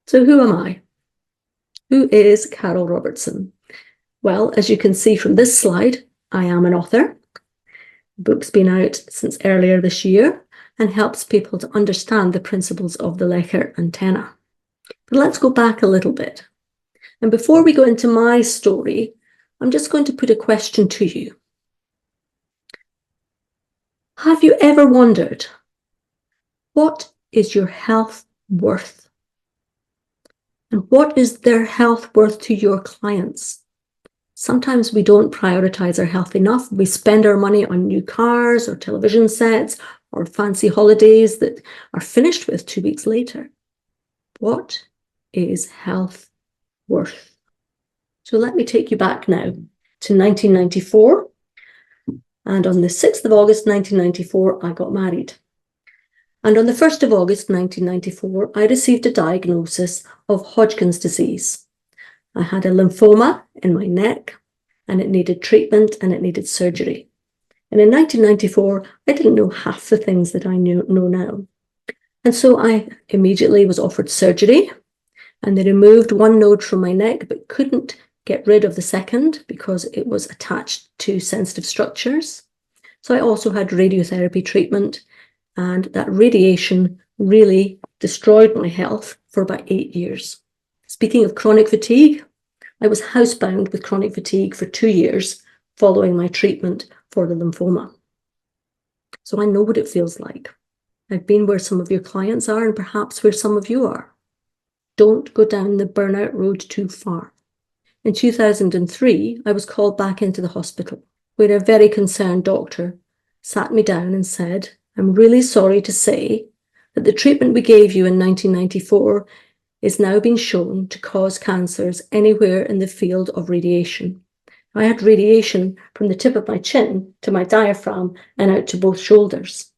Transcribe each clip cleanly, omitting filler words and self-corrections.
So who am I? Who is Carol Robertson? Well, as you can see from this slide, I am an author. The book's been out since earlier this year and helps people to understand the principles of the Lecher antenna. But let's go back a little bit. And before we go into my story, I'm just going to put a question to you. Have you ever wondered, what is your health worth? And what is their health worth to your clients? Sometimes we don't prioritize our health enough. We spend our money on new cars or television sets or fancy holidays that are finished with 2 weeks later. What is health worth? So let me take you back now to 1994. And on the 6th of August, 1994, I got married. And on the 1st of August, 1994, I received a diagnosis of Hodgkin's disease. I had a lymphoma in my neck, and it needed treatment and it needed surgery. And in 1994, I didn't know half the things that I know now. And so I immediately was offered surgery, and they removed one node from my neck, but couldn't get rid of the second because it was attached to sensitive structures. So I also had radiotherapy treatment, and that radiation really destroyed my health for about 8 years. Speaking of chronic fatigue, I was housebound with chronic fatigue for 2 years following my treatment for the lymphoma. So I know what it feels like. I've been where some of your clients are and perhaps where some of you are. Don't go down the burnout road too far. In 2003, I was called back into the hospital, where a very concerned doctor sat me down and said, "I'm really sorry to say that the treatment we gave you in 1994 is now being shown to cause cancers anywhere in the field of radiation." I had radiation from the tip of my chin to my diaphragm and out to both shoulders.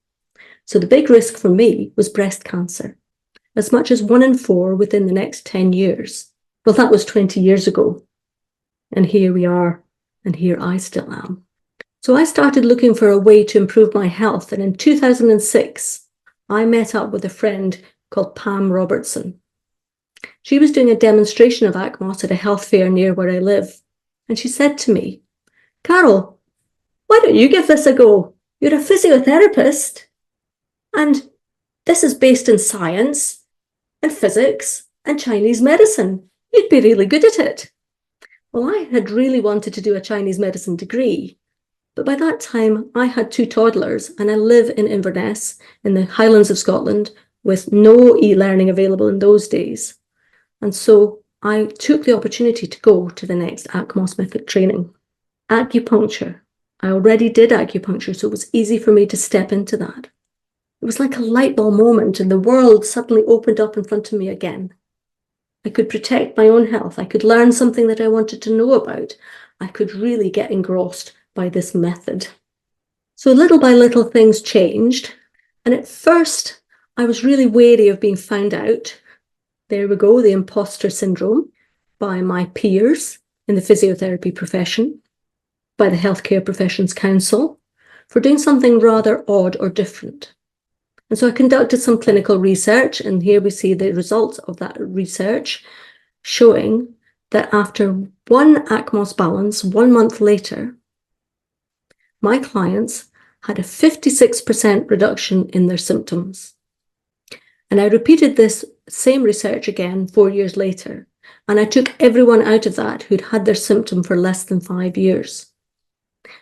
So the big risk for me was breast cancer, as much as 1 in 4 within the next 10 years. Well, that was 20 years ago. And here we are, and here I still am. So I started looking for a way to improve my health. And in 2006, I met up with a friend called Pam Robertson. She was doing a demonstration of ACMOS at a health fair near where I live. And she said to me, "Carol, why don't you give this a go? You're a physiotherapist. And this is based in science and physics and Chinese medicine. You'd be really good at it." Well, I had really wanted to do a Chinese medicine degree, but by that time I had 2 toddlers and I live in Inverness in the Highlands of Scotland with no e-learning available in those days. And so I took the opportunity to go to the next ACMOS Method training. Acupuncture. I already did acupuncture, so it was easy for me to step into that. It was like a light bulb moment and the world suddenly opened up in front of me again. I could protect my own health. I could learn something that I wanted to know about. I could really get engrossed by this method. So little by little things changed. And at first, I was really wary of being found out. There we go, the imposter syndrome, by my peers in the physiotherapy profession, by the Healthcare Professions Council, for doing something rather odd or different. And so I conducted some clinical research, and here we see the results of that research showing that after 1 ACMOS balance, 1 month later, my clients had a 56% reduction in their symptoms. And I repeated this same research again 4 years later, and I took everyone out of that who'd had their symptom for less than 5 years.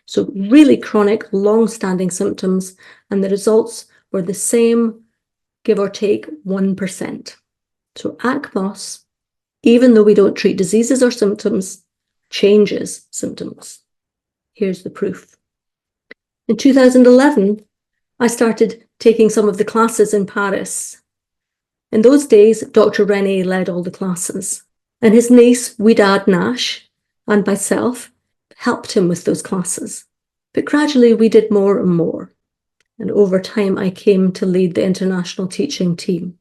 So really chronic, long-standing symptoms, and the results were the same, give or take 1%. So ACMOS, even though we don't treat diseases or symptoms, changes symptoms. Here's the proof. In 2011, I started taking some of the classes in Paris. In those days, Dr. Rene led all the classes, and his niece, Widad Nash, and myself helped him with those classes. But gradually we did more and more. And over time, I came to lead the international teaching team.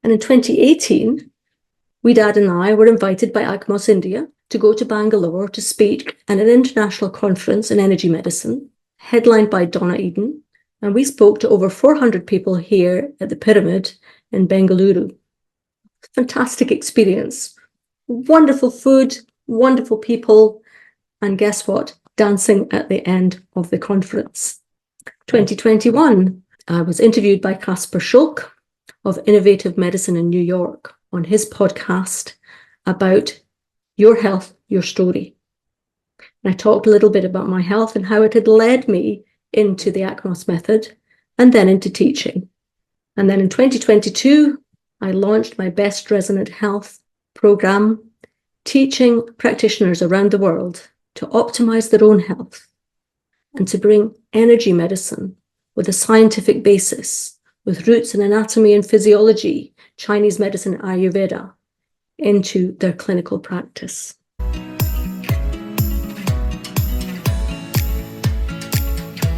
And in 2018, Widad and I were invited by ACMOS India to go to Bangalore to speak at an international conference in energy medicine, headlined by Donna Eden. And we spoke to over 400 people here at the Pyramid in Bengaluru. fantastic experience. Wonderful food, wonderful people, and guess what? Dancing at the end of the conference. 2021, I was interviewed by Kasper Schulk of Innovative Medicine in New York on his podcast about your health, your story. And I talked a little bit about my health and how it had led me into the ACMOS method and then into teaching. And then in 2022, I launched my Best Resonant Health program, teaching practitioners around the world to optimize their own health and to bring energy medicine with a scientific basis, with roots in anatomy and physiology, Chinese medicine, Ayurveda, into their clinical practice.